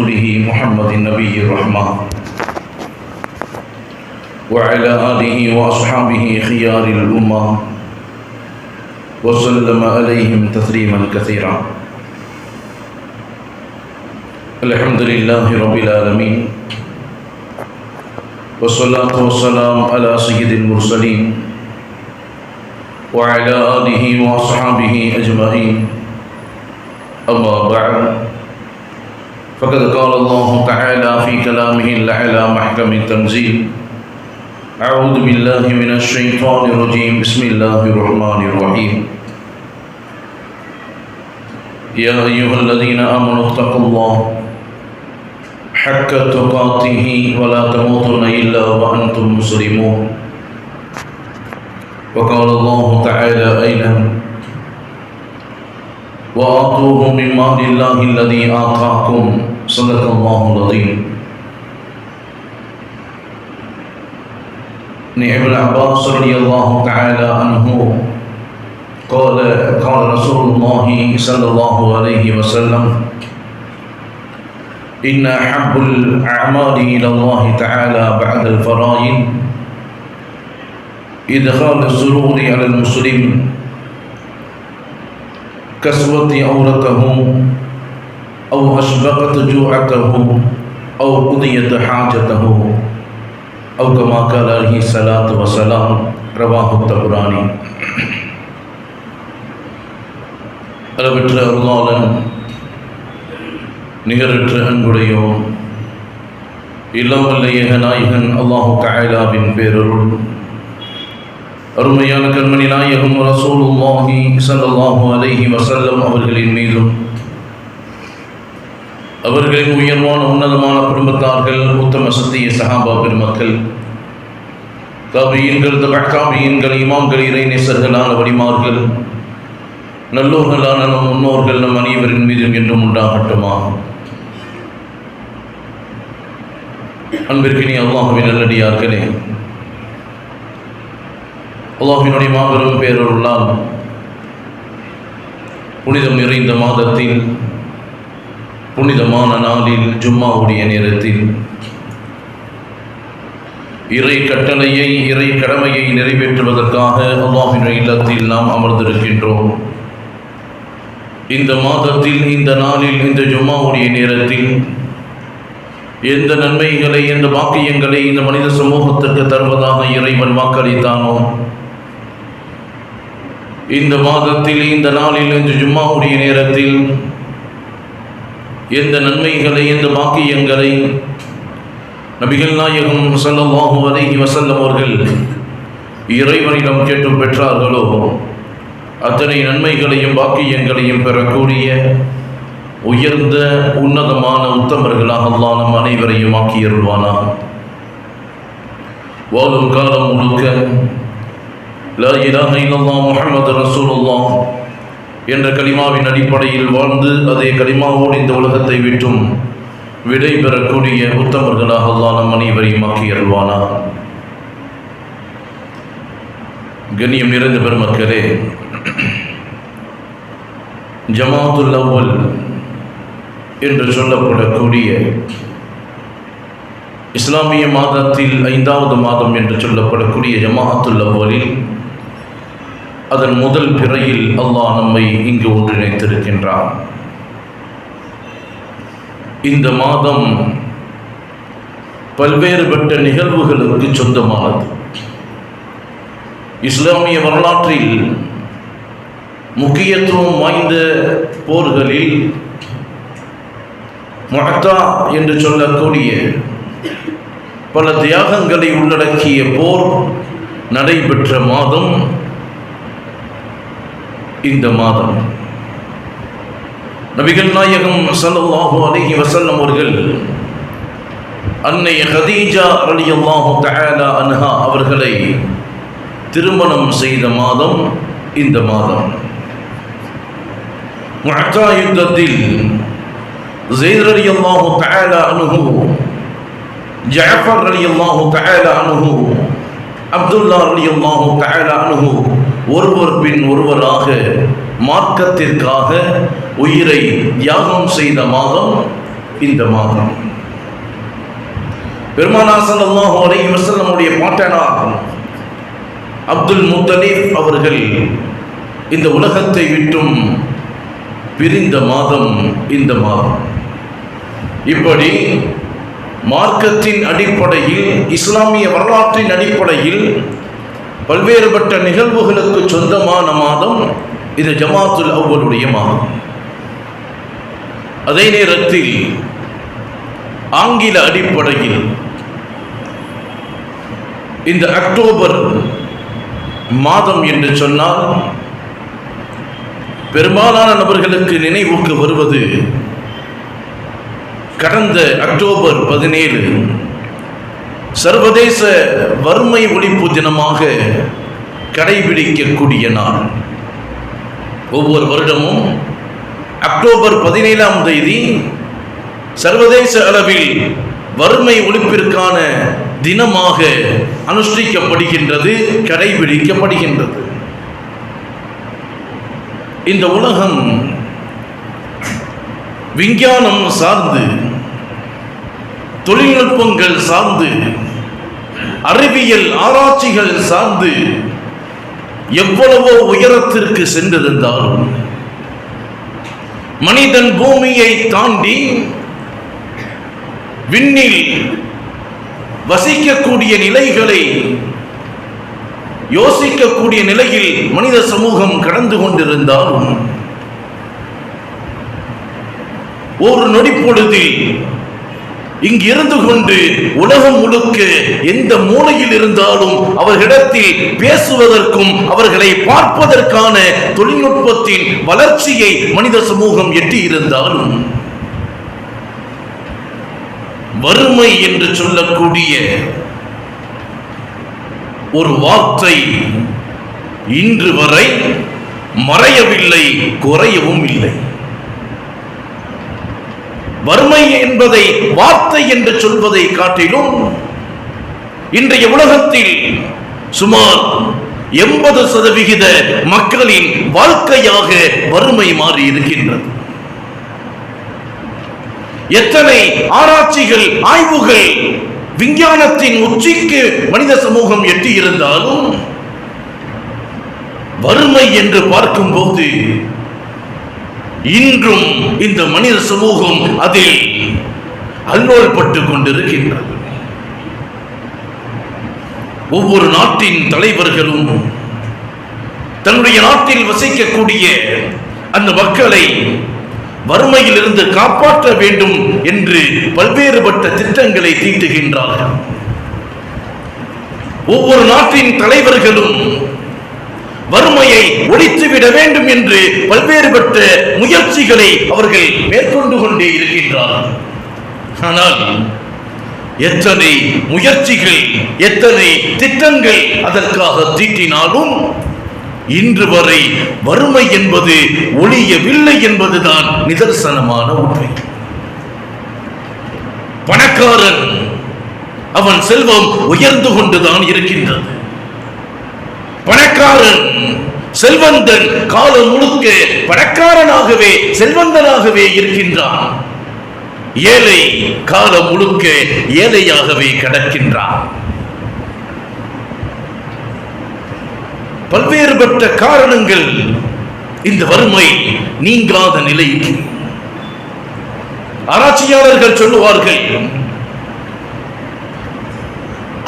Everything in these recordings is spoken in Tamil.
رسوله محمد النبي الرحمة وعلى آله وأصحابه خيار الأمة وسلم عليهم تسليما كثيرا. الحمد لله رب العالمين والصلاة والسلام على سيد المرسلين وعلى آله وأصحابه أجمعين. أما بعد، فقد قال الله تعالى في كلامه الأعلى محكم التنزيل: أعوذ بالله من الشيطان الرجيم، بسم الله الرحمن الرحيم. يا أيها الذين آمنوا اتقوا الله حق تقاته ولا تموتن إلا وأنتم مسلمون. وقال الله تعالى أيضا: وآتوه من مال الله الذي آتاكم. صدق الله العظيم. عن ابن عباس رضي الله تعالى عنه قال رسول الله صلى الله عليه وسلم: إن أحب الأعمال إلى الله تعالى بعد الفرائض إدخال السرور على المسلم، كسوة عورته أو أشبقت جوعته أو قضيت حاجته أو كما قال عليه الصلاة والسلام. رواه الطبراني. அளவற்ற அருளாளன், நிகரற்ற அன்புடையோன், இல்லாமல்ல ஏகநாயகன் அல்லாஹு தஆலாவின் பேரருள், அருமையான கண்மணி நாயகம் ரசூலுல்லாஹி ஸல்லல்லாஹு அலைஹி வஸல்லம் அவர்களின் மீதும், அவர்களின் உயர்வான உன்னதமான குடும்பத்தார்கள், உத்தம சத்திய சஹாபா பெருமக்கள், தாபியீன்கள், தபஅத்தாபியீன்கள், இமாம்கள், இறைநேசர்களான வலிமார்கள், நல்லோர்களான நம் முன்னோர்கள் நம் அனைவரின் மீதும் என்றும் உண்டாகட்டுமா. அன்பிற்கினி அல்லாஹுவின் நல்லடியார்களே, அல்லாஹ்வினுடைய மாபெரும் பேரருளால் புனிதம் நிறைந்த மாதத்தில், புனிதமான நாளில், ஜும்மாவுடைய நேரத்தில் இறை கட்டளையை, இறை கடமையை நிறைவேற்றுவதற்காக அல்லாஹ்வினுடைய இல்லத்தில் நாம் அமர்ந்திருக்கின்றோம். இந்த மாதத்தில், இந்த நாளில், இந்த ஜும்மாவுடைய நேரத்தில் எந்த நன்மைகளை, எந்த வாக்கியங்களை இந்த மனித சமூகத்திற்கு தருவதாக இறைவன் வாக்களித்தானோ, இந்த மாதத்தில், இந்த நாளில், இந்த ஜும்மாவுடைய நேரத்தில் எந்த நன்மைகளை, எந்த வாக்கியங்களை நபிகள் நாயகம் ஸல்லல்லாஹு அலைஹி வஸல்லம் அவர்கள் இறைவனிடம் கேட்டு பெற்றார்களோ அத்தனை நன்மைகளையும் வாக்கியங்களையும் பெறக்கூடிய உயர்ந்த உன்னதமான உத்தமர்களாக அல்லாஹ் நம் அனைவரையும் ஆக்கியருள்வானாக. வாழும் காலம் முழுக்க லா இலாஹ இல்லல்லாஹ் முஹம்மது ரசூலுல்லாஹ் என்ற கலிமாவின் அடிப்படையில் வாழ்ந்து, அதே கலிமாவோடு இந்த உலகத்தை விட்டும் விடை பெறக்கூடிய உத்தமர்களாக அல்லாஹ் நம் அனைவரையும் ஆக்கியருள்வானாக. கண்ணியம் நிறைந்த பெருமக்களே, ஜமாத்துல் அவ்வல் என்று சொல்லப்படக்கூடிய இஸ்லாமிய மாதத்தில் 5வது மாதம் என்று சொல்லப்படக்கூடிய ஜமாத்துல் அவ்வலில், அதன் முதல் பிறையில் அல்லாஹ் நம்மை இங்கு ஒன்றிணைத்திருக்கின்றான். இந்த மாதம் பல்வேறுபட்ட நிகழ்வுகளுக்கு சொந்தமானது. இஸ்லாமிய வரலாற்றில் முக்கியத்துவம் வாய்ந்த போர்களில் முஅத்தா என்று சொல்லக்கூடிய பல தியாகங்களை உள்ளடக்கிய போர் நடைபெற்ற மாதம் இந்த மாதம். நபிகள் நாயகம் ஸல்லல்லாஹு அலைஹி வஸல்லம் அவர்கள் அன்னை ஹதீஜா ரலியல்லாஹு தஆலா அன்ஹா அவர்களை திருமணம் செய்த மாதம் இந்த மாதம். முஅத்தா யுத்தத்தில் ஸைத் ரலியல்லாஹு தஆலா அன்ஹு, ஜஅஃபர் ரலியல்லாஹு தஆலா அன்ஹு, அப்துல்லா ரலியல்லாஹு தஆலா அன்ஹு ஒருவர் பின் ஒருவராக மார்க்கத்திற்காக உயிரை தியாகம் செய்த மாதம் இந்த மாதம். பெருமானார் ஸல்லல்லாஹு அலைஹி வஸல்லமுடைய பாட்டனார் அப்துல் முத்தலிப் அவர்கள் இந்த உலகத்தை விட்டும் பிரிந்த மாதம் இந்த மாதம். இப்படி மார்க்கத்தின் அடிப்படையில், இஸ்லாமிய வரலாற்றின் அடிப்படையில் பல்வேறுபட்ட நிகழ்வுகளுக்கு சொந்தமான மாதம் இது ஜமாத்துல் அவ்வலுடைய மாதம். அதே நேரத்தில் ஆங்கில அடிப்படையில் இந்த அக்டோபர் மாதம் என்று சொன்னால் பெரும்பாலான நபர்களுக்கு நினைவுக்கு வருவது கடந்த அக்டோபர் 17 சர்வதேச வறுமை ஒழிப்பு தினமாக கடைபிடிக்கக்கூடிய நாள். ஒவ்வொரு வருடமும் அக்டோபர் 17ஆம் தேதி சர்வதேச அளவில் வறுமை ஒழிப்பிற்கான தினமாக அனுஷ்டிக்கப்படுகின்றது, கடைபிடிக்கப்படுகின்றது. இந்த உலகம் விஞ்ஞானம் சார்ந்து, தொழில்நுட்பங்கள் சார்ந்து, அறிவியல் ஆராய்ச்சிகள் சார்ந்து எவ்வளவோ உயரத்திற்கு சென்றிருந்தாலும் மனிதன் பூமியை தாண்டி விண்ணில் வசிக்கக்கூடிய நிலைகளை யோசிக்கக்கூடிய நிலையில் மனித சமூகம் கடந்து கொண்டிருந்தாலும் ஒரு நொடி பொழுதில் இங்கு இருந்து கொண்டு உலகம் முழுக்க எந்த மூலையில் இருந்தாலும் அவர்களிடத்தில் பேசுவதற்கும் அவர்களை பார்ப்பதற்கான தொழில்நுட்பத்தின் வளர்ச்சியை மனித சமூகம் எட்டி இருந்தாலும் வறுமை என்று சொல்லக்கூடிய ஒரு வார்த்தை இன்று வரை மறையவில்லை, குறையவும் இல்லை. வறுமை என்பதை வார்த்தை என்று சொல்வதை காட்டிலும் இன்றைய உலகத்தில் சுமார் 80% மக்களின் வாழ்க்கையாக வறுமை மாறி இருக்கின்றது. எத்தனை ஆராய்ச்சிகள், ஆய்வுகள் விஞ்ஞானத்தின் உச்சிக்கு மனித சமூகம் எட்டி இருந்தாலும் வறுமை என்று பார்க்கும்போது இன்றும் இந்த மனித சமூகம் அதில் அல்லோல்பட்டுக் கொண்டிருக்கின்றது. ஒவ்வொரு நாட்டின் தலைவர்களும் தன்னுடைய நாட்டில் வசிக்கக்கூடிய அந்த மக்களை வறுமையில் இருந்து காப்பாற்ற வேண்டும் என்று பல்வேறுபட்ட திட்டங்களை தீட்டுகின்றார்கள். ஒவ்வொரு நாட்டின் தலைவர்களும் வறுமையை ஒழித்துவிட வேண்டும் என்று பல்வேறுபட்ட முயற்சிகளை அவர்கள் மேற்கொண்டு கொண்டே இருக்கின்றார்கள். ஆனால் எத்தனை முயற்சிகள், எத்தனை திட்டங்கள் அதற்காக தீட்டினாலும் இன்று வரை வறுமை என்பது ஒழியவில்லை என்பதுதான் நிதர்சனமான உண்மை. பணக்காரன் அவன் செல்வம் உயர்ந்து கொண்டுதான் இருக்கின்றது. பணக்காரன் செல்வந்தன் காலம் முழுக்க பணக்காரனாகவே செல்வந்தனாகவே இருக்கின்றான். ஏழை காலம் முழுக்க ஏழையாகவே கிடக்கின்றான். பல்வேறுபட்ட காரணங்கள் இந்த வறுமை நீங்காத நிலைக்கு. ஆராய்ச்சியாளர்கள் சொல்லுவார்கள்,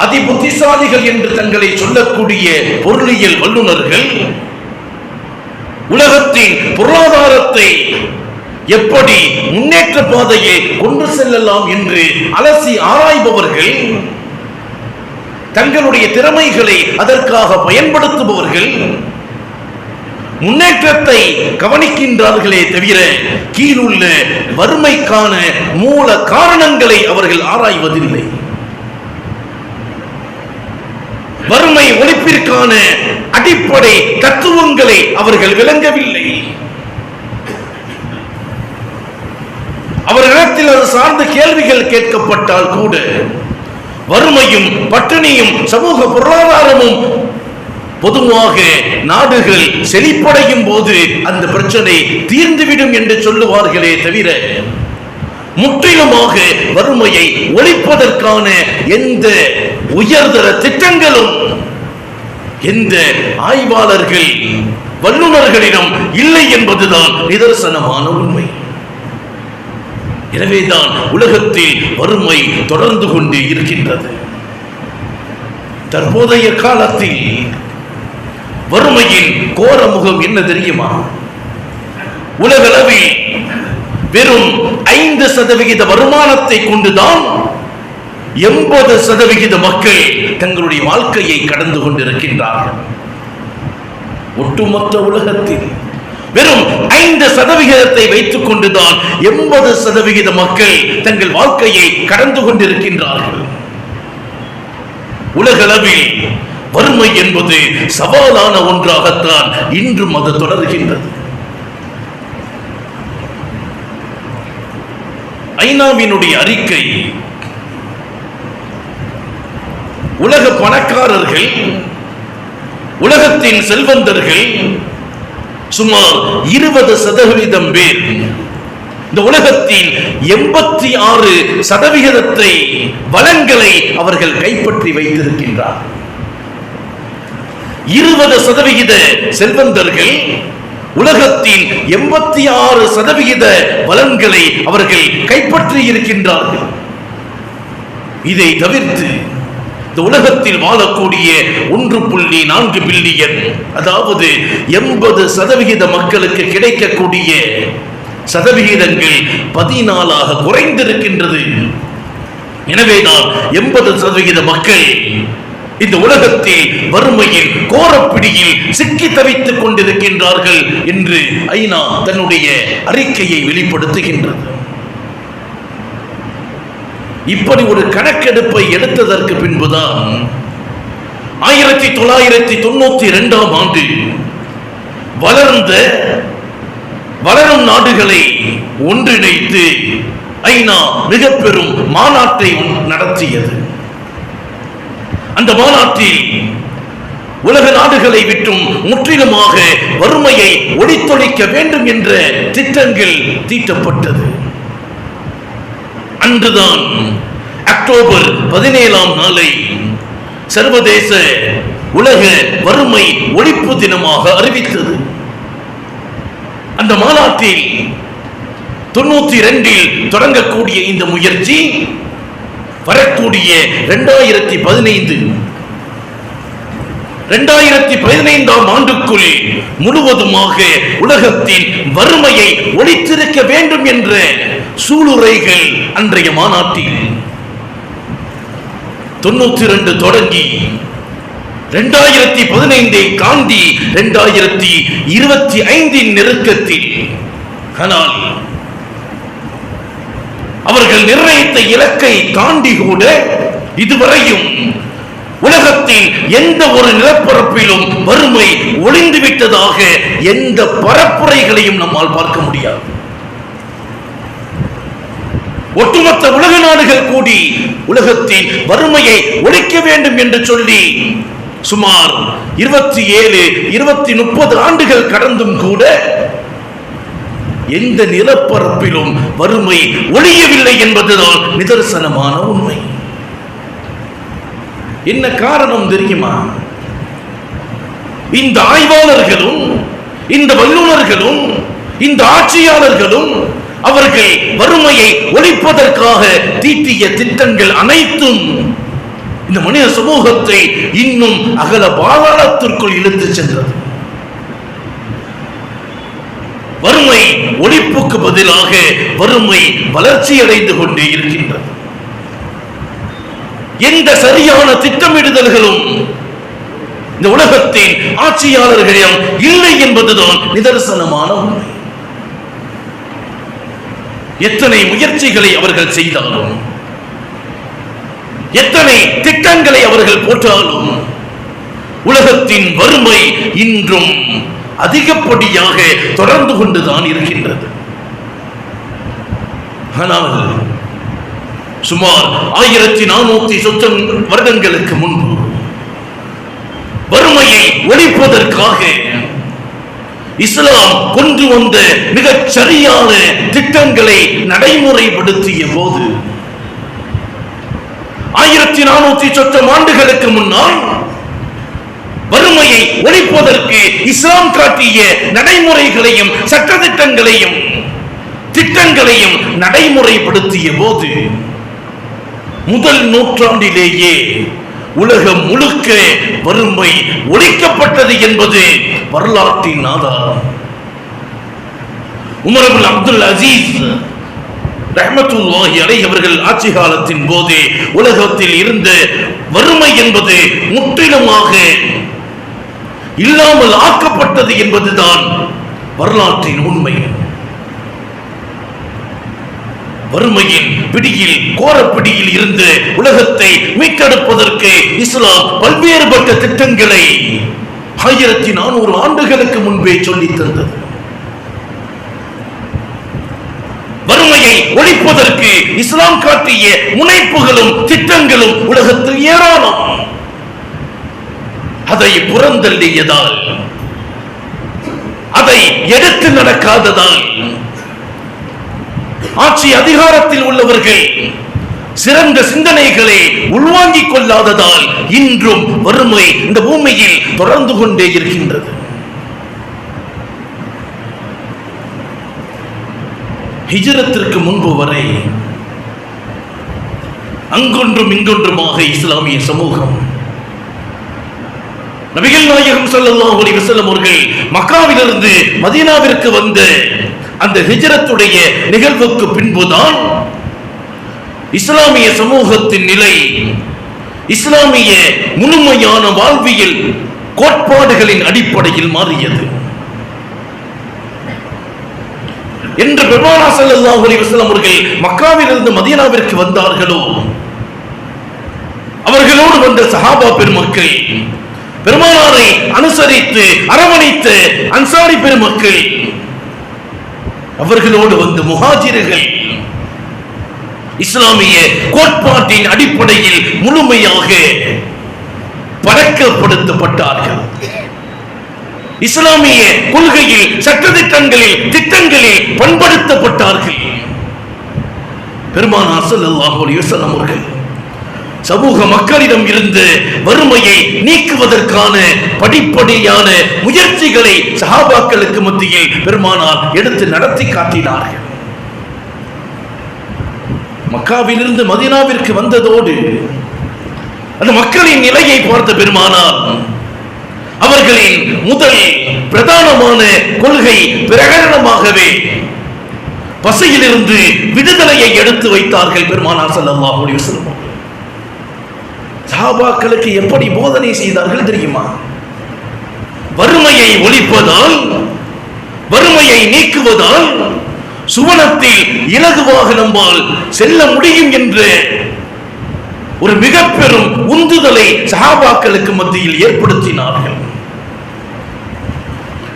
அதி புத்திசாலிகள் என்று தங்களை சொல்லக்கூடிய பொருளியல் வல்லுநர்கள் உலகத்தின் பொருளாதாரத்தை எப்படி முன்னேற்ற பாதையை கொண்டு செல்லலாம் என்று அலசி ஆராய்பவர்கள், தங்களுடைய திறமைகளை அதற்காக பயன்படுத்துபவர்கள் முன்னேற்றத்தை கவனிக்கின்றார்களே தவிர கீழுள்ள வறுமைக்கான மூல காரணங்களை அவர்கள் ஆராய்வதில்லை. வறுமை ஒழிப்பிற்கான அடிப்படை தத்துவங்களை அவர்கள் விளங்கவில்லை. அவர்களிடத்தில் அது சார்ந்த கேள்விகள் கேட்கப்பட்டால் கூட வறுமையும் பட்டினியும் சமூக பொருளாதாரமும் பொதுவாக நாடுகள் செழிப்படையும் போது அந்த பிரச்சனை தீர்ந்துவிடும் என்று சொல்லுவார்களே தவிர முற்றிலுமாக வறுமையை ஒழிப்பதற்கான எந்த உயர்தர திட்டங்களும் எந்த ஆய்வாளர்கள் வல்லுநர்களிடம் இல்லை என்பதுதான் நிதர்சனமான உண்மை. எனவேதான் உலகத்தில் வறுமை தொடர்ந்து கொண்டே இருக்கின்றது. தற்போதைய காலத்தில் வறுமையின் கோர முகம் என்ன தெரியுமா? உலகளவில் வெறும் 5% வருமானத்தை கொண்டுதான் 80% மக்கள் தங்களுடைய வாழ்க்கையை கடந்து கொண்டிருக்கின்றார்கள். ஒட்டுமொத்த உலகத்தில் வெறும் 5% வைத்துக் கொண்டுதான் 80% மக்கள் தங்கள் வாழ்க்கையை கடந்து கொண்டிருக்கின்றார்கள். உலகளவில் வறுமை என்பது சவாலான ஒன்றாகத்தான் இன்றும் அது தொடர்கின்றது. ஐநாவினுடைய அறிக்கை உலக பணக்காரர்கள், உலகத்தின் செல்வந்தர்கள் சுமார் 20% பேர் இந்த உலகத்தின் 86% வளங்களை அவர்கள் கைப்பற்றி வைத்திருக்கின்றார். 20% செல்வந்தர்கள் உலகத்தின் 86% வளங்களை அவர்கள் கைப்பற்றி இருக்கின்றார்கள். இதை தவிர்த்து இந்த உலகத்தில் வாழக்கூடிய 1.4 பில்லியன், அதாவது 80% மக்களுக்கு கிடைக்கக்கூடிய சதவிகிதங்கள் 14 குறைந்திருக்கின்றது. எனவேதான் 80% மக்கள் இந்த உலகத்தில் வறுமையில் கோரப்பிடியில் சிக்கி தவித்துக் கொண்டிருக்கின்றார்கள் என்று ஐநா தன்னுடைய அறிக்கையை வெளிப்படுத்துகின்றது. இப்படி ஒரு கணக்கெடுப்பை எடுத்ததற்கு பின்புதான் 1992ஆம் ஆண்டு வளரும் நாடுகளை ஒன்றிணைத்து ஐநா மிக பெரும் மாநாட்டை நடத்தியது. அந்த மாநாட்டில் உலக நாடுகளை விட்டும் முற்றிலுமாக வறுமையை ஒழித்தொழிக்க வேண்டும் என்ற திட்டங்கள் தீட்டப்பட்டது. அன்றுதான் அக்டோபர் 17ஆம் நாளை சர்வதேச உலக வறுமை ஒழிப்பு தினமாக அறிவித்தது. அந்த மாநாட்டில் 92இல் தொடங்கக்கூடிய இந்த முயற்சி வரக்கூடிய 2015ஆம் ஆண்டுக்குள் முழுவதுமாக உலகத்தின் வறுமையை ஒழித்திருக்க வேண்டும் என்ற சூளுரைகள் அன்றைய மாநாட்டில் 92 தொடங்கி 2015 காந்தி 2025 நெருக்கத்தில், ஆனால் அவர்கள் நிர்ணயித்த இலக்கை தாண்டி கூட இதுவரையும் உலகத்தின் எந்த ஒரு நிலப்பரப்பிலும் வறுமை ஒளிந்து விட்டதாக எந்த பரப்புரைகளையும் நம்மால் பார்க்க முடியாது. ஒட்டுமொத்த உலக நாடுகள் கூடி உலகத்தின் வறுமையை ஒழிக்க வேண்டும் என்று சொல்லி சுமார் 27, 30 ஆண்டுகள் கடந்தும் கூட எந்த நிலப்பரப்பிலும் வறுமை ஒழியவில்லை என்பதுதான் நிதர்சனமான உண்மை. என்ன காரணம் தெரியுமா? இந்த ஆய்வாளர்களும், இந்த வல்லுநர்களும், இந்த ஆட்சியாளர்களும் அவர்கள் வறுமையை ஒழிப்பதற்காக தீட்டிய திட்டங்கள் அனைத்தும் இந்த மனித சமூகத்தை இன்னும் அகல பாதாளத்திற்குள் இழுத்து சென்றது. வறுமை ஒழிப்புக்கு பதிலாக வறுமை வளர்ச்சி அடைந்து கொண்டே இருக்கின்றது. எந்த சரியான திட்டமிடுதல்களும் இந்த உலகத்தின் ஆட்சியாளர்களிடம் இல்லை என்பதுதான் நிதர்சனமான உண்மை. எத்தனை முயற்சிகளை அவர்கள் செய்தாலும், எத்தனை திட்டங்களை அவர்கள் போட்டாலும் உலகத்தின் வறுமை இன்றும் அதிகப்படியாக தொடர்ந்து கொண்டுதான் இருக்கின்றது. ஆனால் சுமார் 1400 வருடங்களுக்கு முன்பு வறுமையை ஒழிப்பதற்காக இஸ்லாம் கொண்டு வந்த மிகச் சரியான திட்டங்களை நடைமுறைப்படுத்திய போது 1400 சொச்சம் ஆண்டுகளுக்கு முன்னால் வறுமையை ஒழிப்பதற்கு இஸ்லாம் காட்டிய நடைமுறைகளையும் சட்டதிட்டங்களையும் திட்டங்களையும் நடைமுறைப்படுத்திய போது முதல் நூற்றாண்டிலேயே உலகம் முழுக்க வறுமை ஒழிக்கப்பட்டது என்பது வரலாற்றின் ஆதாரம். உமர் இப்னு அப்துல் அசீஸ் ரஹ்மத்துல்லாஹி அலைஹி அவர்கள் ஆட்சி காலத்தின் போது உலகத்தில் இருந்த வறுமை என்பது முற்றிலுமாக இல்லாமல் ஆக்கப்பட்டது என்பதுதான் வரலாற்றின் உண்மை. வறுமையின் பிடியில் கோரப்பிடியில் இருந்து உலகத்தை மீட்டெடுப்பதற்கு இஸ்லாம் பல்வேறுபட்ட திட்டங்களை 1400 ஆண்டுகளுக்கு முன்பே சொல்லித் தந்தது. வறுமையை ஒழிப்பதற்கு இஸ்லாம் காட்டிய முனைப்புகளும் திட்டங்களும் உலகத்தில் ஏராளம். அதை புறந்தள்ளியதால், அதை எடுத்து நடக்காததால், ஆட்சி அதிகாரத்தில் உள்ளவர்கள் சிறந்த சிந்தனைகளை உள்வாங்கிக் கொள்ளாததால் இன்றும் வறுமை இந்த பூமியில் தொடர்ந்து கொண்டே இருக்கின்றது. ஹிஜ்ரத்திற்கு முன்பு வரை அங்கொன்றும் இங்கொன்றுமாக இஸ்லாமிய சமூகம், நபிகள் நாயகம் ஸல்லல்லாஹு அலைஹி வஸல்லம் அவர்கள் மக்காவிலிருந்து மதீனாவிற்கு வந்த அந்த ஹிஜ்ரத்துடைய நிகழ்வுக்கு பின்புதான் இஸ்லாமிய சமூகத்தின் நிலை, இஸ்லாமிய முழுமையான வாழ்வியல் கோட்பாடுகளின் அடிப்படையில் மாறியது என்று பெருமானார் ஸல்லல்லாஹு அலைஹி வஸல்லம் அவர்கள் மக்காவிலிருந்து மதீனாவிற்கு வந்தார்களோ, அவர்களோடு வந்த சஹாபா பெருமக்கள், பெருமானாரை அனுசரித்து அரவணைத்த அன்சாரி பெருமக்கள், அவர்களோடு வந்த முஹாஜிர்கள் இஸ்லாமிய கோட்பாட்டின் அடிப்படையில் முழுமையாக பழக்கப்படுத்தப்பட்டார்கள். இஸ்லாமிய கொள்கையில், சட்டதிட்டங்களில், திட்டங்களில் பண்படுத்தப்பட்டார்கள். பெருமானார் ஸல்லல்லாஹு அலைஹி வஸல்லம் அவர்கள் சமூக மக்களிடம் இருந்து வறுமையை நீக்குவதற்கான படிப்படியான முயற்சிகளை சஹாபாக்களுக்கு மத்தியில் பெருமானார் எடுத்து நடத்தி காட்டினார்கள். மக்காவிலிருந்து மதீனாவிற்கு வந்ததோடு அந்த மக்களின் நிலையை பார்த்த பெருமானார் அவர்களின் முதல் பிரதானமான கொள்கை பிரகடனமாகவே பசியிலிருந்து விடுதலையை எடுத்து வைத்தார்கள். பெருமானார் ஸல்லல்லாஹு அலைஹி வஸல்லம் சஹாபாக்களுக்கு எப்படி போதனை செய்தார்கள் தெரியுமா? வறுமையை ஒழிப்பதால், வறுமையை நீக்குவதால் சுவனத்தில் இலகுவாக நம்மால் செல்ல முடியும் என்ற ஒரு மிக பெரும் உந்துதலை சஹாபாக்களுக்கு மத்தியில் ஏற்படுத்தினார்கள்.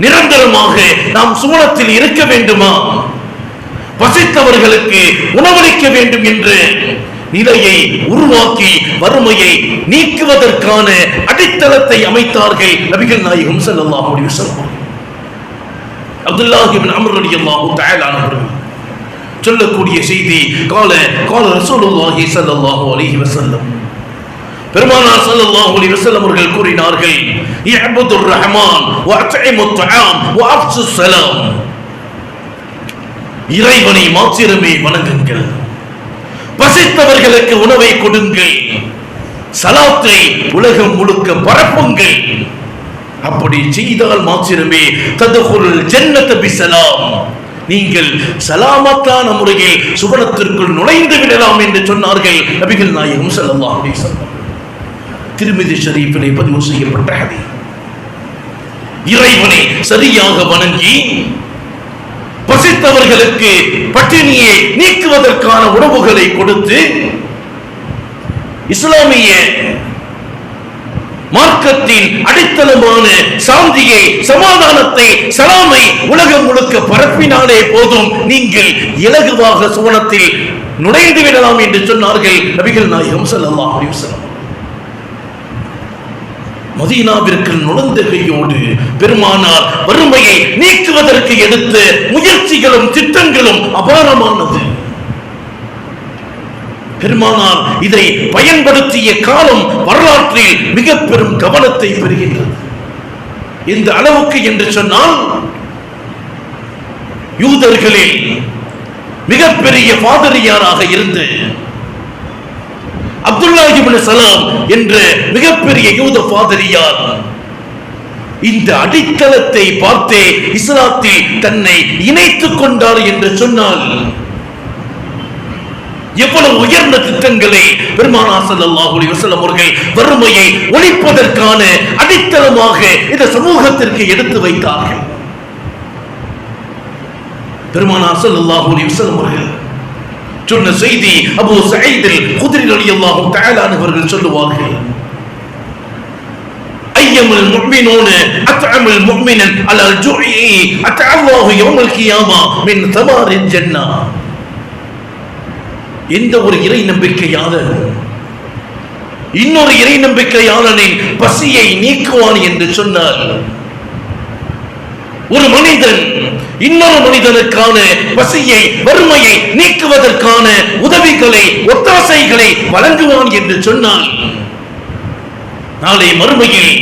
நிரந்தரமாக நாம் சுவனத்தில் இருக்க வேண்டுமா, பசித்தவர்களுக்கு உணவளிக்க வேண்டும் என்ற நிலையை உருவாக்கி வறுமையை நீக்குவதற்கான அடித்தளத்தை அமைத்தார்கள் நபிகள் நாயகம் ஸல்லல்லாஹு அலைஹி வஸல்லம். அப்துல்லாஹ் இப்னு அம்ர் ரலியல்லாஹு தஆலா அன்ஹு சொல்லக்கூடிய செய்தி, கால ரசூலுல்லாஹி ஸல்லல்லாஹு அலைஹி வஸல்லம், பெருமானார் ஸல்லல்லாஹு அலைஹி வஸல்லம் அவர்கள் கூறினார்கள், இஅ்புதுர் ரஹ்மான் வ அத்இமுத் தஆம் வ அஃஷுஸ் ஸலாம், இறைவனை மாத்திரமே வணங்குங்கள், பசித்தவர்களுக்கு உணவை கொடுங்கள், சலாத்தை உலகம் முழுக்க பரப்புங்கள். அப்படி செய்தால் மாத்திரமே ததுகுல் ஜன்னத பிஸலாம், நீங்கள் சலாமத்தான முறையில் சுவனத்திற்குள் நுழைந்து விடலாம் என்று சொன்னார்கள் நபிகள் நாயகம் ஸல்லல்லாஹு அலைஹி வஸல்லம். திருமிதி ஷரீஃபிலே பதிவு செய்யப்பட்ட ஹதீஸ். இறைவனை சரியாக வணங்கி பசித்தவர்களுக்கு பட்டினியை நீக்குவதற்கான உணவுகளை கொடுத்து இஸ்லாமிய மார்க்கத்தின் அடித்தளமான சாந்தியை, சமாதானத்தை, சலாமை உலகம் முழுக்க பரப்பினாலே போதும், நீங்கள் இலகுவாக சுவனத்தில் நுழைந்து விடலாம் என்று சொன்னார்கள் நபிகள் நாயகம் ஸல்லல்லாஹு அலைஹி வஸல்லம். மதீனாவிற்கு நுழைந்த கையோடு பெருமானார் வறுமையை நீக்குவதற்கு எடுத்த முயற்சிகளும் திட்டங்களும் அபாரமானது. பெருமானார் இதை பயன்படுத்திய காலம் வரலாற்றில் மிக பெரும் கவனத்தை பெறுகின்றது. இந்த அளவுக்கு என்று சொன்னால், யூதர்களில் மிகப்பெரிய பாதிரியாராக இருந்து அப்துல்லா இப்னு சலாம் என்ற மிகப்பெரிய யூத பாதிரியார் இந்த அடித்தளத்தை பார்த்தே இஸ்லாத்தில் தன்னை இணைத்துக் கொண்டார் என்று சொன்னால், எவ்வளவு உயர்ந்த திட்டங்களை பெருமானார் ஸல்லல்லாஹு அலைஹி வஸல்லம் அவர்கள் வறுமையை ஒழிப்பதற்கான அடித்தளமாக இந்த சமூகத்திற்கு எடுத்து வைத்தார்கள். பெருமானார் ஸல்லல்லாஹு அலைஹி வஸல்லம் அவர்கள் சொன்ன செய்தி அபூ சயீத் அல்-குத்ரி ரலியல்லாஹு தஆலா அவர்கள் சொல்லுவார்கள், ஐயமுல் முஃமினூன அத்அமுல் முஃமினன் அலல் ஜுஇ அத்தஅல்லாஹு யௌமல் கியாமா மின் தமாரில் ஜன்னah. எந்த ஒரு இறை நம்பிக்கையாளர் இன்னொரு இறை நம்பிக்கையாளனின் பசியை நீக்குவான் என்று சொன்னால், ஒரு மனிதன் இன்னொரு மனிதனுக்கான பசியை வறுமையை நீக்குவதற்கான உதவிகளை ஒத்தாசைகளை வழங்குவான் என்று சொன்னால், நாளை மறுமையில்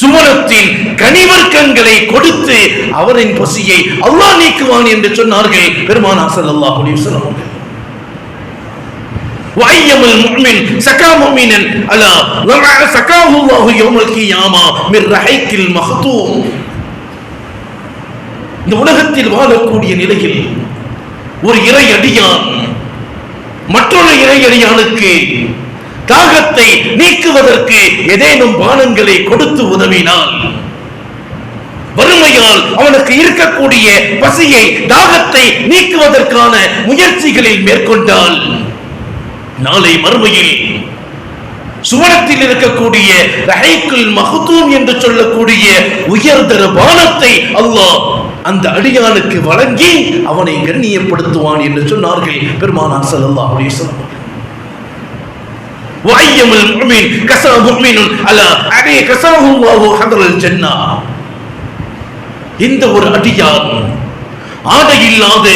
சுவனத்தின் கனிவர்க்கங்களை கொடுத்து அவரின் பசியை அல்லாஹ் நீக்குவான் என்று சொன்னார்கள் பெருமானார் ஸல்லல்லாஹு அலைஹி வஸல்லம். وَأَيَّمُ الْمُؤْمِنِ سَكَى مُؤْمِنًا أَلَا سَكَاهُ اللَّهُ يَوْمَ الْقِيَامَةِ مِنْ رَحِيقِ الْمَخْتُومِ. இந்த உலகத்தில் வாழக்கூடிய நிலையில் ஒரு இறை அடியான் மற்றொரு இறை அடியானுக்கு தாகத்தை நீக்குவதற்கு ஏதேனும் பானங்களை கொடுத்து உதவினால், வறுமையால் அவனுக்கு இருக்கக்கூடிய பசியை தாகத்தை நீக்குவதற்கான முயற்சிகளில் மேற்கொண்டால், நாளை மறுமையில் சுவனத்தில் இருக்கக்கூடிய ரஹீக்குல் மக்தூம் என்று சொல்லக்கூடிய உயர்தர பானத்தை அல்லாஹ் அந்த அடியானுக்கு வழங்கி அவனை கண்ணியப்படுத்துவான் என்று சொன்னார்கள் பெருமானார் ஸல்லல்லாஹு அலைஹி வஸல்லம். வஅய்யமுல் முஃமின் கஸா முஃமினுன் அலா அபி கஸாஹு அல்லாஹு ஹதரல் ஜன்னah. இந்த ஒரு அடியான் ஆடை இல்லாத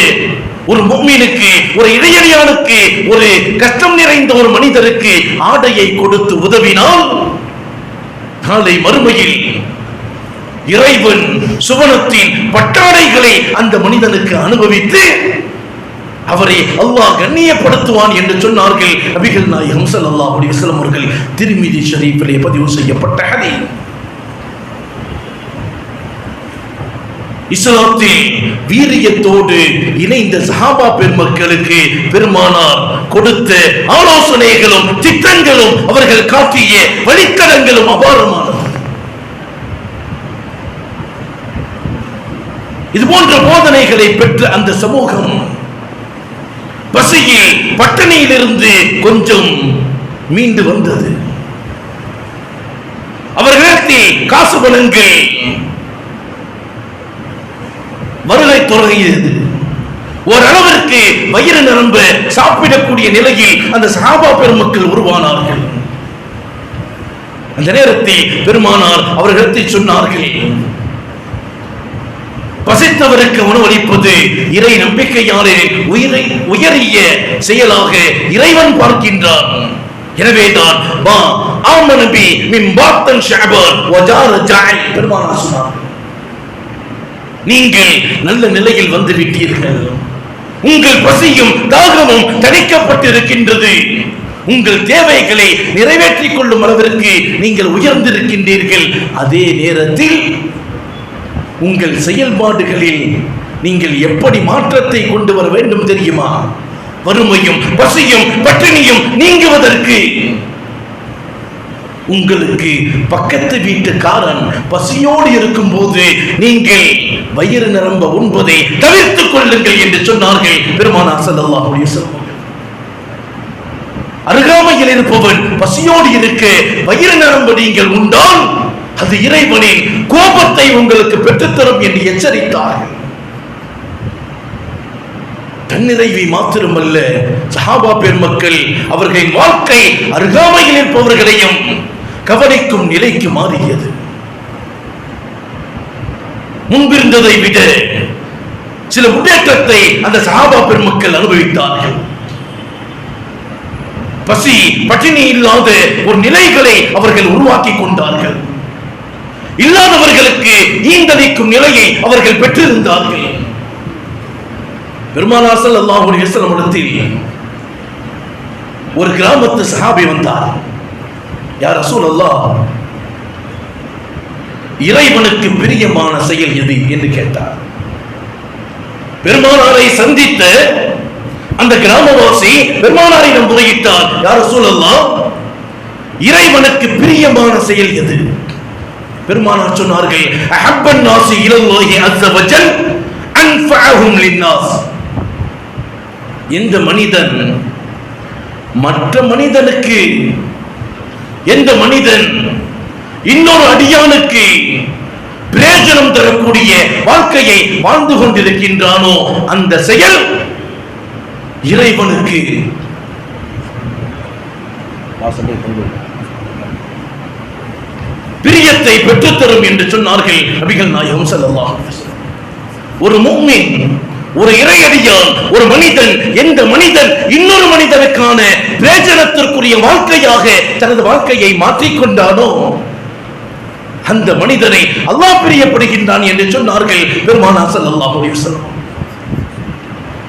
ஒரு முஃமினுக்கு, ஒரு இடையடியானுக்கு, ஒரு கஷ்டம் நிறைந்த ஒரு மனிதருக்கு ஆடையை கொடுத்து உதவினால், நாளை மறுமையில் இறைவன் சுவனத்தின் பட்டாடைகளை அந்த மனிதனுக்கு அனுபவித்து அவரை அல்லாஹ் கண்ணியப்படுத்துவான் என்று சொன்னார்கள் நபிகள் நாயகம் ஸல்லல்லாஹு அலைஹி வஸல்லம் அவர்கள். திர்மிதி ஷரீஃபிலே பதிவு செய்யப்பட்ட ஹதீஸ். இஸ்லாத்தில் வீரியத்தோடு இணைந்த சஹாபா பெருமக்களுக்கு பெருமானார் கொடுத்த ஆலோசனைகளும் திட்டங்களும் அவர்கள் காட்டிய வழித்தடங்களும் அபாரமானது. இது போன்ற போதனைகளை பெற்ற அந்த சமூகம் பசியில் பட்டினியிலிருந்து கொஞ்சம் மீண்டு வந்தது. அவர்களிடத்தில் காசு பணங்கள் வருகை தொடங்கியது. ஓரளவிற்கு வயிறு நிரம்ப சாப்பிடக்கூடிய நிலையில் அந்த சஹாபா பெருமக்கள் உருவானார்கள். அந்த நேரத்தில் பெருமானார் அவர்களிடத்தில் சொன்னார்கள், பசித்தவருக்கு உணவளிப்பது இறை நம்பிக்கையாளரின் உயரிய செயலாக இறைவன் பார்க்கின்றான். எனவேதான் பெருமானார் சொன்னார்கள், நீங்கள் நல்ல நிலையில் வந்து விட்டீர்கள், உங்கள் பசியும் தாகமும் தணிக்கப்பட்டிருக்கின்றது, உங்கள் தேவைகளை நிறைவேற்றிக் கொள்ளும் அளவிற்கு நீங்கள் உயர்ந்திருக்கின்றீர்கள். அதே நேரத்தில் உங்கள் செயல்பாடுகளில் நீங்கள் எப்படி மாற்றத்தை கொண்டு வர வேண்டும் தெரியுமா? வறுமையும் பசியும் பட்டினியும் நீங்குவதற்கு உங்களுக்கு பக்கத்து வீட்டுக்காரன் பசியோடு இருக்கும் போது நீங்கள் வயிறு நிரம்ப உண்பதை தவிர்த்துக் கொள்ளுங்கள் என்று சொன்னார்கள் பெருமானார் ஸல்லல்லாஹு அலைஹி வஸல்லம். அருகாமையில் இருப்பவன் பசியோடு இருக்க வயிறு நிரம்ப நீங்கள் உண்டால் அது இறைவனின் கோபத்தை உங்களுக்கு பெற்றுத்தரும் என்று எச்சரித்தார்கள். தன்னிறைவை மாத்திரமல்ல, சஹாபா பெருமக்கள் அவர்களின் வாழ்க்கை அருகாமையில் இருப்பவர்களையும் கவனிக்கும் நிலைக்கு மாறியது. முன்பிருந்ததை விட சில முன்னேற்றத்தை அந்த சஹாபா பெருமக்கள் அனுபவித்தார்கள். பசி பட்டினி இல்லாத ஒரு நிலைகளை அவர்கள் உருவாக்கி கொண்டார்கள். இல்லாதவர்களுக்கு ஈந்தளிக்கும் நிலையை அவர்கள் பெற்றிருந்தார்கள். பெருமானார் ஸல்லல்லாஹு அலைஹி வஸல்லம் இடத்தில் ஒரு கிராமத்து சஹாபி வந்தார். யா ரசூலல்லாஹ், இறைவனுக்கு பிரியமான செயல் எது என்று கேட்டார். பெருமானாரை சந்தித்த அந்த கிராமவாசி பெருமானாரிடம் முறையிட்டார். யா ரசூலல்லாஹ், இறைவனுக்கு பிரியமான செயல் எது? பெருமானார் சொன்னார்கள், அஹப்பன் நாஸி இலல்லாஹி அஸ்ஸ வஜல் அன்ஃபஅஹும் லின்னாஸ். எந்த மனிதன் மற்ற மனிதனுக்கு, எந்த மனிதன் இன்னொரு அடியானுக்கு பிரயோஜனம் தரக்கூடிய வாழ்க்கையை வாழ்ந்து கொண்டிருக்கின்றானோ அந்த செயல் இறைவனுக்கு பிரியத்தை பெற்றுத்தரும் என்று சொன்னார்கள் நபிகள் நாயகம் ஸல்லல்லாஹு அலைஹி வஸல்லம். ஒரு முஃமின், ஒரு இறையடியான், ஒரு மனிதன், எந்த மனிதன் இன்னொரு மனிதனுக்கான பிரயோஜனத்திற்குரிய வாழ்க்கையாக தனது வாழ்க்கையை மாற்றிக்கொண்டானோ அந்த மனிதனை அல்லாஹ் பிரியப்படுகின்றான் என்று சொன்னார்கள் பெருமானார் ஸல்லல்லாஹு அலைஹி வஸல்லம்.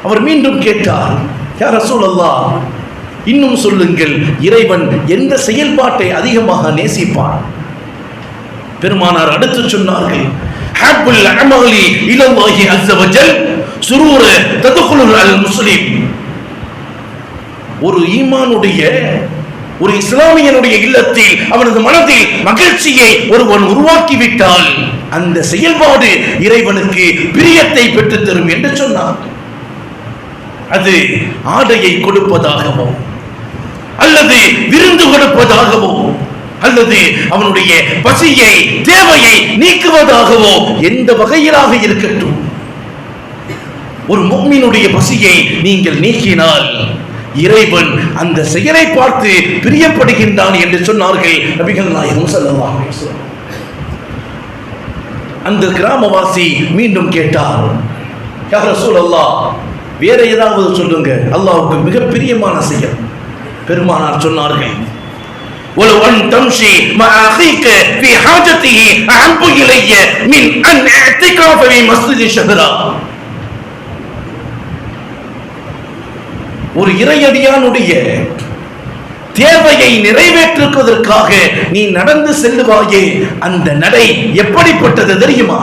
அவர் மீண்டும் கேட்டார், யா ரசூலல்லாஹ், இன்னும் சொல்லுங்கள், இறைவன் எந்த செயல்பாட்டை அதிகமாக நேசிப்பான்? பெருமானார் அடுத்து சொன்னார்கள், ஹப்புல் அமலி இலல்லாஹி அஸ்ஸ வஜல் சுரூர ததுகுலுல் அல் முஸ்லிம். ஒரு ஈமானுடைய, ஒரு இஸ்லாமியனுடைய இல்லத்தில் அவனது மனதில் மகிழ்ச்சியை ஒருவன் உருவாக்கிவிட்டால் அந்த செயல்பாடு இறைவனுக்கு பிரியத்தை பெற்றுத்தரும் என்று சொன்னார். அது ஆடையை கொடுப்பதாகவோ அல்லது விருந்து கொடுப்பதாகவோ அல்லது அவனுடைய பசியை, தேவையை நீக்குவதாகவோ எந்த வகையிலாக இருக்கட்டும், ஒரு முஃமினுடைய பசியை நீங்கள் நீக்கினால் இறைவன் அந்த செயலை பார்த்து பிரியப்படுகின்றான் என்று சொன்னார்கள் நபிகள் நாயகம் ஸல்லல்லாஹு அலைஹி வஸல்லம். அந்த கிராமவாசி மீண்டும் கேட்டார், யா ரசூலல்லாஹ், வேற ஏதாவது சொல்லுங்க, அல்லாஹ்வுக்கு மிக பிரியமான செயல். பெருமானார் சொன்னார்கள், وَلَوْ أَنْ تَمْشِي مَعَ أَخِيكَ فِي حَاجَتِهِ أَحَبُّ إِلَيَّ مِنْ أَنْ اعْتِكَافَ فِي مَسْجِدِ شَهْرًا. ஒரு இறையடியானுடைய தேவையை நிறைவேற்றுவதற்காக நீ நடந்து செல்லுவாயே, அந்த நடை எப்படிப்பட்டது தெரியுமா?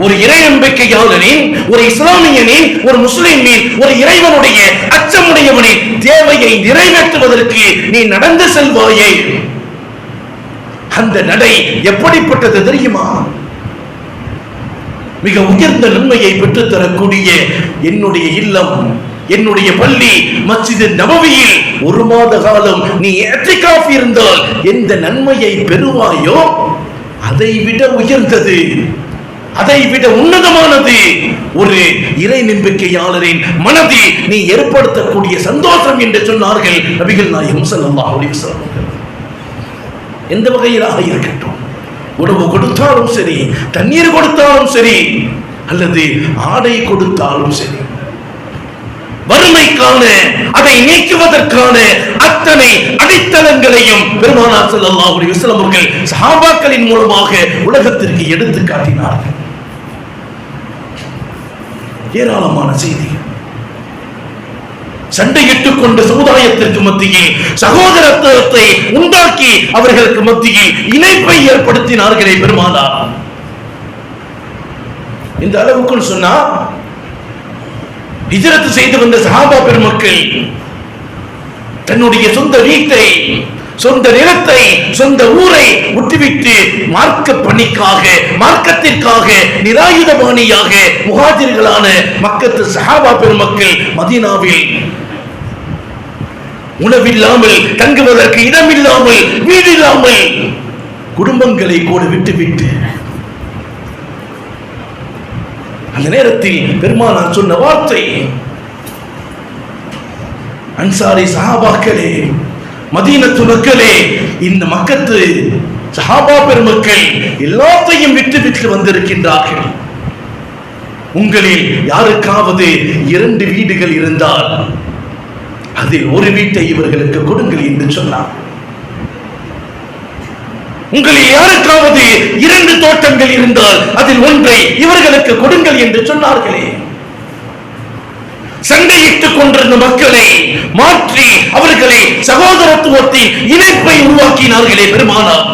ஒரு இறை நம்பிக்கையாளனின், ஒரு இஸ்லாமியனின், ஒரு முஸ்லிமின், ஒரு இறைவனுடைய அச்சமுடையவனின் தேவையை நிறைவேற்றுவதற்கு நீ நடந்து செல்வாயே, அந்த நடை எப்படிப்பட்டது தெரியுமா? மிக உயர்ந்த நன்மையை பெற்றுத் தரக்கூடிய என்னுடைய இல்லம், என்னுடைய பள்ளி மஸ்ஜித் நபவியில் ஒரு மாத காலம் நீ இஅ்திகாஃப் இருந்தால் எந்த நன்மையை பெறுவாயோ அதை விட உயர்ந்தது, அதை விட உன்னதமானது ஒரு இறை நம்பிக்கையாளரின் மனதில் நீ ஏற்படுத்தக்கூடிய சந்தோஷம் என்று சொன்னார்கள் நபிகள் நாயகம் ஸல்லல்லாஹு அலைஹி வஸல்லம். எந்த வகையிலாக இருக்கட்டும், உணவு கொடுத்தாலும் சரி, தண்ணீர் கொடுத்தாலும் சரி, அல்லது ஆடை கொடுத்தாலும் சரி, வறுமைக்கான, அதை நீக்குவதற்கான அத்தனை அடித்தளங்களையும் பெருமானார் ஸல்லல்லாஹு அலைஹி வஸல்லம் அவர்கள் சஹாபாக்களின் மூலமாக உலகத்திற்கு எடுத்து காட்டினார்கள். ஏராளமான செய்தி. சண்டையிட்டுக் கொண்ட சமுதாயத்திற்கு மத்தியில் சகோதரத்துவத்தை உண்டாக்கி அவர்களுக்கு மத்தியில் இணைப்பை ஏற்படுத்தினார்களே பெருமானார். இந்த அளவுக்குள் சொன்னா, ஹிஜ்ரத் செய்து வந்த சஹாபா பெருமக்கள் தன்னுடைய சொந்த வீட்டை, சொந்த நிலத்தை, சொந்த ஊரை விட்டுவிட்டு மார்க்க பணிக்காக, மார்க்கத்திற்காக நிராயுதபாணியாக முஹாஜிர்களான மக்கத்து சஹாபா பெருமக்கள் மதீனாவில் உணவில்லாமல், தங்குவதற்கு இடமில்லாமல், வீடில்லாமல் குடும்பங்களை கூட விட்டுவிட்டு அந்த நேரத்தில் பெருமானார் சொன்ன வார்த்தை, அன்சாரி சஹாபாக்களே, மதீனத்து மக்களே, இந்த மக்கத்து சஹாபா பெருமக்கள் எல்லாத்தையும் விட்டு வந்திருக்கின்றார்கள். உங்களில் யாருக்காவது 2 வீடுகள் இருந்தால் அதில் ஒரு வீட்டை இவர்களுக்கு கொடுங்கள் என்று சொன்னார். உங்களில் யாருக்காவது 2 தோட்டங்கள் இருந்தால் அதில் ஒன்றை இவர்களுக்கு கொடுங்கள் என்று சொன்னார்களே. சண்டையிட்டுக் கொண்டிருந்த மக்களை மாற்றி அவர்களை சகோதரத்துவத்தின் இணைப்பை உருவாக்கினார்களே பெருமானார்.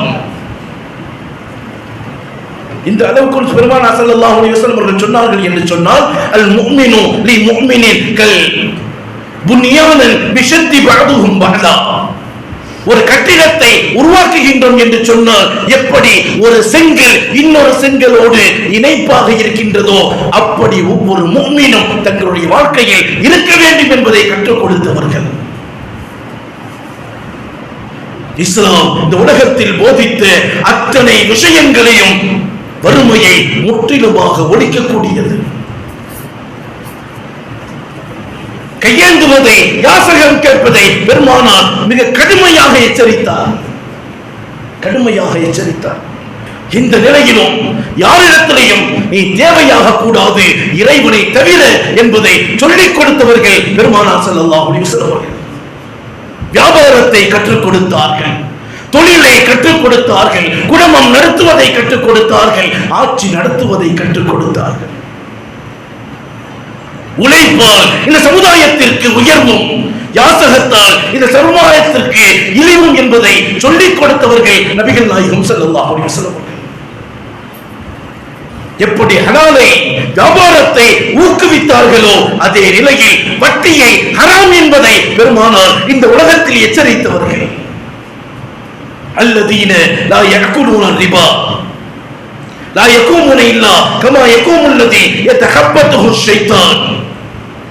இந்த அளவுக்கு பெருமானார் ஸல்லல்லாஹு அலைஹி வஸல்லம் அவர்கள் சொன்னார்கள் என்று சொன்னால், அல் முஃமினு லி முஃமினின் கல் புன்யானன் பிஷத்தி பஅதுஹும் பஅதா. ஒரு கட்டிடத்தை உருவாக்குகின்றோம் என்று சொன்னால் எப்படி ஒரு செங்கல் இன்னொரு செங்கலோடு இணைப்பாக இருக்கின்றதோ அப்படி ஒவ்வொரு முஃமினும் தங்களுடைய வாழ்க்கையில் இருக்க வேண்டும் என்பதை கற்றுக் கொடுத்தவர்கள். இஸ்லாம் இந்த உலகத்தில் போதித்த அத்தனை விஷயங்களையும் வறுமையை முற்றிலுமாக ஒழிக்கக்கூடியது. கையேந்துவதை, யாசகம் கேட்பதை பெருமானார் மிக கடுமையாக எச்சரித்தார். இந்த நிலையிலும் யாரிடத்திலையும் நீ தேவையாக கூடாது இறைவனை தவிர என்பதை சொல்லிக் கொடுத்தவர்கள் பெருமானார் ஸல்லல்லாஹு அலைஹி வஸல்லம் அவர்கள். வியாபாரத்தை கற்றுக் கொடுத்தார்கள், தொழிலை கற்றுக் கொடுத்தார்கள், குடும்பம் நடத்துவதை கற்றுக் கொடுத்தார்கள், ஆட்சி நடத்துவதை கற்றுக் கொடுத்தார்கள். உழைப்பால் இந்த சமுதாயத்திற்கு உயர்வும், யாசகத்தால் இந்த சமுதாயத்திற்கு இழிவும் என்பதை சொல்லிக் கொடுத்தவர்கள் நபிகள் நாயகம் ஸல்லல்லாஹு அலைஹி வஸல்லம். எப்படி ஹலாலை, வியாபாரத்தை ஊக்குவித்தார்களோ அதே நிலையில் வட்டியை ஹராம் என்பதை பெருமானார் இந்த உலகத்தில் எச்சரித்தவர்கள். அல்லதீன லா யஅகுலூன ரிபா லா யகூமுன இல்லா கமா யகூமுல் லதீ யதகப்பத்துஹு ஷைத்தான்.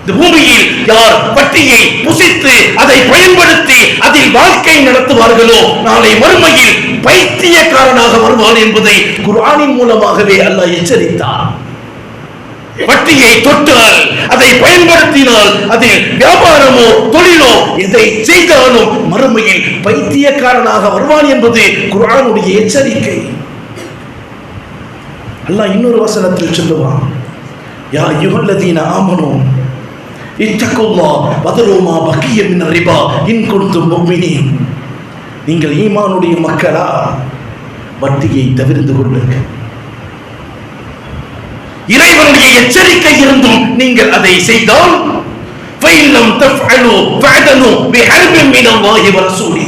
இந்த பூமியில் யார் வட்டியை புசித்து அதை பயன்படுத்தி அதில் வாழ்க்கை நடத்துவார்களோ நாளை மறுமையில் பைத்தியக்காரனாக வருவான் என்பதை குர்ஆனின் மூலமாகவே அல்லாஹ் எச்சரித்தார். வட்டியை தொட்டால், அதை பயன்படுத்தினால், அதில் வியாபாரமோ தொழிலோ எதை செய்தாலும் மறுமையில் பைத்தியக்காரனாக வருவான் என்பது குர்ஆனுடைய எச்சரிக்கை. அல்லாஹ் இன்னொரு வசனத்தில் சொல்லுவான், யா அய்யுஹல்லதீன ஆமனூ இத்தகுல்லாஹ் வதரு மா பகிய மினர் ரிபா இன் குன்தும் முஃமினீன். நீங்கள் ஈமானுடைய மக்களா, வட்டியை தவிர்த்து கொள்ளுங்கள். இறைவனுடைய எச்சரிக்கை இருந்தும் நீங்கள் அதை செய்தால் ஃபைலம் தஃஅலு ஃபஅதனு பிஹர்பின் மினல்லாஹி வ ரசூலி.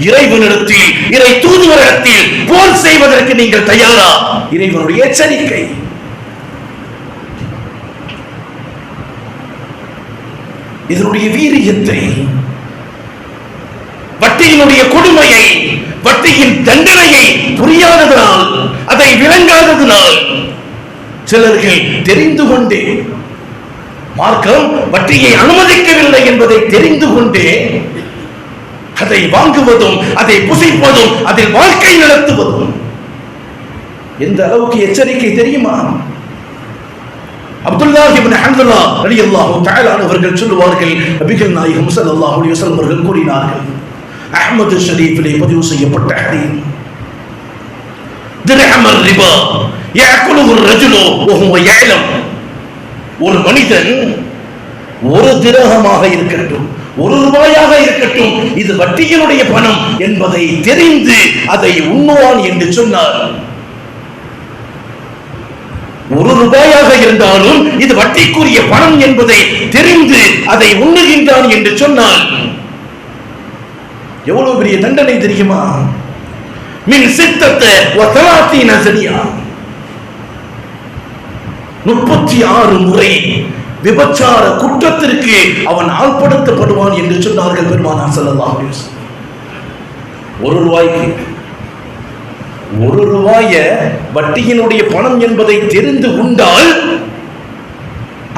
இறைவனிடத்தில், இறை தூதுவரிடத்தில் போர் செய்வதற்கு நீங்கள் தயாரா? இறைவனுடைய எச்சரிக்கை. இதனுடைய வீரியத்தை, வட்டியினுடைய கொடுமையை, வட்டியின் தண்டனையை புரியாததனால், அதை விளங்காததனால் சிலர்கள் தெரிந்து கொண்டே, மார்க்கம் வட்டியை அனுமதிக்கவில்லை என்பதை தெரிந்து கொண்டே அதை வாங்குவதும், அதை புசிப்பதும், அதில் வாழ்க்கை நடத்துவதும் எந்த அளவுக்கு எச்சரிக்கை தெரியுமா? அப்துல்லாஹ் இப்னு ஹன்ஸலா ரலியல்லாஹு தஆலா அவர்கள் சொல்லுவார்கள், நபிகள் நாயகம் ஸல்லல்லாஹு அலைஹி வஸல்லம் அவர்கள் கூறினார்கள், அஹ்மது ஷரீஃபிலே பதிவு செய்யப்பட்ட ஹதீஸ், திர்ஹமர் ரிபா يأكله الرجل وهو يعلم. ஒரு மனிதன் ஒரு திரகமாக இருக்கட்டும், ஒரு ரூபாயாக இருக்கட்டும், இது வட்டியினுடைய பணம் என்பதை தெரிந்து அதை உண்ணுவான் என்று சொன்னார். ஒரு ரூபாயாக இருந்தாலும் இது வட்டிக்குரிய பணம் என்பதை தெரிந்து அதை உண்ணுகின்றான் என்று சொன்னால் எவ்வளவு பெரிய தண்டனை தெரியுமா? மின் சித்தத்தை வதலாத்தீன சரியா, 36 முறை விபச்சார குற்றத்திற்கு அவன் ஆள்படுத்தப்படுவான் என்று சொன்னார்கள் பெருமானார் ஸல்லல்லாஹு அலைஹி வஸல்லம். ஒரு ரூபாய வட்டியினுடைய பணம் என்பதை தெரிந்து உண்டால்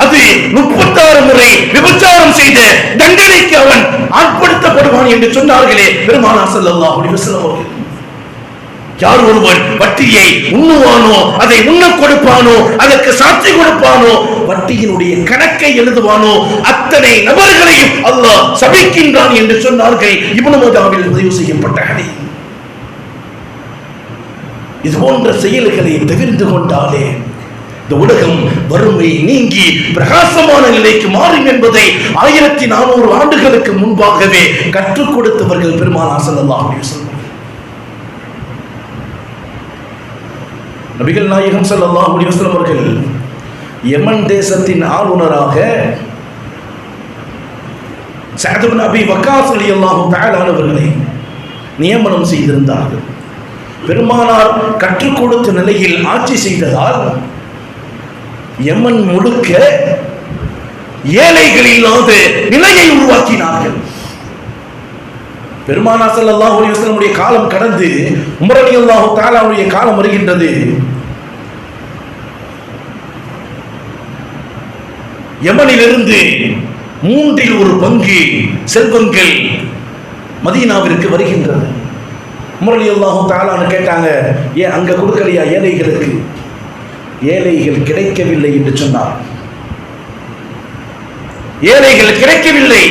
அது 36 முறை விபச்சாரம் செய்த தண்டனைக்கு அவன் ஆட்படுத்தப்படுவான் என்று சொன்னார்களே பெருமானார் ஸல்லல்லாஹு அலைஹி வஸல்லம். யார் ஒருவன் வட்டியை உண்ணுவானோ, அதை உண்ண கொடுப்பானோ, அதற்கு சாட்சி கொடுப்பானோ, வட்டியினுடைய கணக்கை எழுதுவானோ, அத்தனை நபர்களையும் அல்லாஹ் சபிக்கின்றான் என்று சொன்னார்கள். இப்னு மாஜாவில் பதிவு செய்யப்பட்ட ஹதீஸ். இது போன்ற செயல்களை தவிர்த்து கொண்டாலே இந்த உலகம் வறுமை நீங்கி பிரகாசமான நிலைக்கு மாறும் என்பதை 1400 ஆண்டுகளுக்கு முன்பாகவே கற்றுக் கொடுத்தவர்கள் பெருமானார் ஸல்லல்லாஹு அலைஹி வஸல்லம். நபிகள் நாயகம் ஸல்லல்லாஹு அலைஹி வஸல்லம் அவர்கள் யமன் தேசத்தின் ஆளுநராக சஅத் இப்னு அபி வக்காஸ் ரலியல்லாஹு தஆலா அவர்களை நியமனம் செய்திருந்தார்கள். பெருமானார் கற்றுக் கொடுத்த நிலையில் ஆட்சி செய்ததால் யமன் முழுக்க ஏழைகள் இல்லாத நிலையை உருவாக்கினார்கள். பெருமானார் ஸல்லல்லாஹு அலைஹி வஸல்லம் காலம் கடந்து உமர் ரலியல்லாஹு தஆலாவுடைய காலம் வருகின்றது. யமனிலிருந்து 1/3 செல்வங்கள் மதீனாவிற்கு வருகின்றது. உமர் ரலியல்லாஹு தஆலா கேட்டாங்க, ஏன் அங்க கொடுக்கலையா ஏழைகளுக்கு? ஏழைகள் கிடைக்கவில்லை என்று சொன்னார். ஏழைகள் கிடைக்கவில்லை,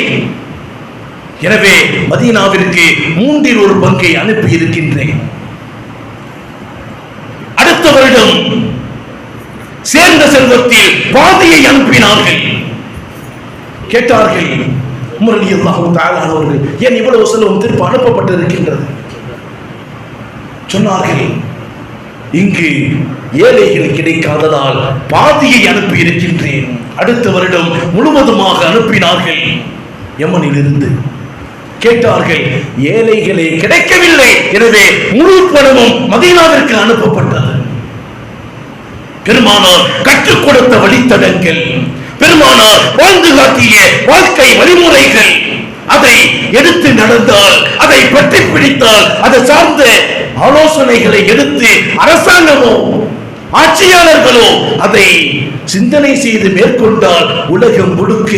எனவே மதீனாவிற்கு 1/3 அனுப்பி இருக்கின்றேன். அடுத்த வருடம் சேர்ந்த செல்வத்தில் பாதியை அனுப்பினார்கள். கேட்டார்கள் உமர் ரலியல்லாஹு தஆலா அவர்கள், ஏன் இவ்வளவு செல்வம் திருப்பி அனுப்பப்பட்டிருக்கின்றது? சொன்னார்கள், இங்கு ஏழைகள் கிடைக்காததால் பாதியை அனுப்பி இருக்கின்றேன். அடுத்த வருடம் முழுவதுமாக அனுப்பினார்கள். யமனில் இருந்து கேட்டார்கள், ஏழைகளே கிடைக்கவில்லை, எனவே முழு பணமும் மதீனாவிற்கு அனுப்பப்பட்டது. பெருமானார் கற்றுக் கொடுத்த வழித்தடங்கள், பெருமானார் வாழ்ந்து காட்டிய வாழ்க்கை வழிமுறைகள், அதை எடுத்து நடந்தால், அதை பற்றி பிடித்தால், அதை சார்ந்த ஆலோசனைகளை எடுத்து அரசாங்கமோ ஆட்சியாளர்களோ அதை சிந்தனை செய்து மேற்கொண்டால் உலகம் முழுக்க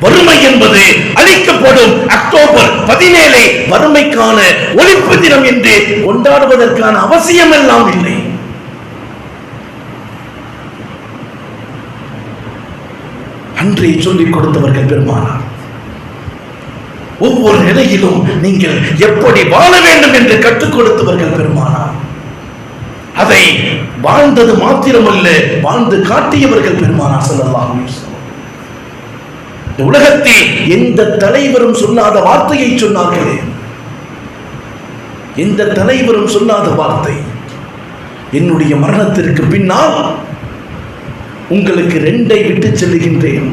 வறுமை என்பது அளிக்கப்படும். அக்டோபர் 17 வறுமைக்கான ஒழிப்பு தினம் என்று கொண்டாடுவதற்கான அவசியம் எல்லாம் இல்லை. அன்றே சொல்லிக் கொடுத்தவர்கள் பெருமானார். ஒவ்வொரு நிலையிலும் நீங்கள் எப்படி வாழ வேண்டும் என்று கற்றுக் கொடுத்தவர்கள் பெருமானார். அதை வாழ்ந்தது மாத்திரமல்ல, வாழ்ந்து காட்டியவர்கள் பெருமானார் ஸல்லல்லாஹு அலைஹி வஸல்லம். இந்த உலகத்தில் எந்த தலைவரும் சொல்லாத வார்த்தையை சொன்னார்களே, எந்த தலைவரும் சொல்லாத வார்த்தை, என்னுடைய மரணத்திற்கு பின்னால் உங்களுக்கு 2 விட்டு செல்லுகின்றேன்,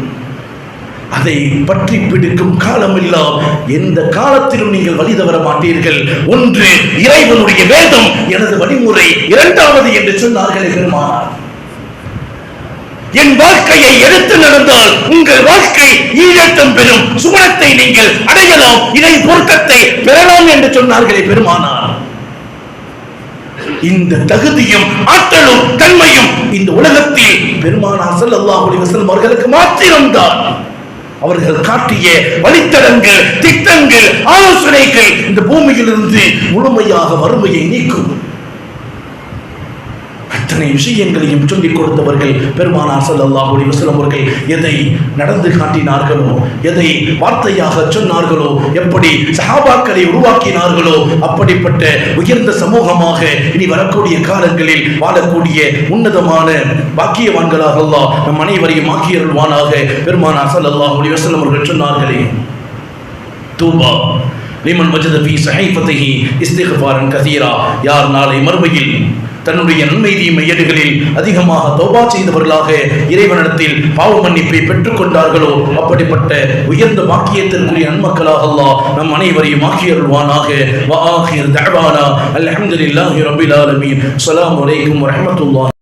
அதை பற்றி பிடிக்கும் காலம் எல்லாம் எந்த காலத்திலும் நீங்கள் வழி தவற மாட்டீர்கள். ஒன்று இறைவனுடைய வேதம் எனது வழிமுறை, 2வது என்று சொன்னார்களே பெருமானார். என் வாழ்க்கையை எடுத்து நடந்தால் உங்கள் வாழ்க்கை ஈழத்தம் பெறும், சுவனத்தை நீங்கள் அடையலாம், இறை பொருத்தத்தை பெறலாம் என்று சொன்னார்களே பெருமானார். இந்த தகுதியும் ஆற்றலும் தன்மையும் இந்த உலகத்தில் பெருமானார் ஸல்லல்லாஹு அலைஹி வஸல்லம் அவர்களுக்கு மாத்திரம்தான். அவர்கள் காட்டிய வழித்தடங்கள், திட்டங்கள், ஆலோசனைகள் இந்த பூமியிலிருந்து முழுமையாக வறுமையை நீக்கும். அத்தனை விஷயங்களையும் சொல்லிக் கொடுத்தவர்கள் பெருமானார் ஸல்லல்லாஹு அலைஹி வஸல்லம் அவர்கள். எதை நடந்து காட்டினார்களோ, எதை வார்த்தையாக சொன்னார்களோ, எப்படி சஹாபாக்களை உருவாக்கினார்களோ, அப்படிப்பட்ட உயர்ந்த சமூகமாக இனி வரக்கூடிய காலங்களில் வாழக்கூடிய உன்னதமான பாக்கியவான்களாக அல்லாஹ் நம் அனைவரையும் ஆக்கியருள்வானாக. பெருமானார் ஸல்லல்லாஹு அலைஹி வஸல்லம் அவர்கள் சொன்னார்களே, தூபா லிமன் வஜத ஃபீ ஸஹீஃபதிஹி இஸ்திக்ஃபாரன் கஸீரா, யார் நாளை மறுமையில் தன்னுடைய நன்மை தீமை ஏடுகளில் அதிகமாக தௌபா செய்தவர்களாக இறைவனிடத்தில் பாவ மன்னிப்பை பெற்றுக் கொண்டார்களோ, அப்படிப்பட்ட உயர்ந்த பாக்கியத்திற்குரிய நன்மக்களாக அல்லாஹ் நம் அனைவரையும் ஆக்கியருள்வானாக. வ ஆகிர் தஅவானா அல்ஹம்துலில்லாஹி ரப்பில் ஆலமீன். அஸ்ஸலாமு அலைக்கும் வரஹ்மத்துல்லாஹி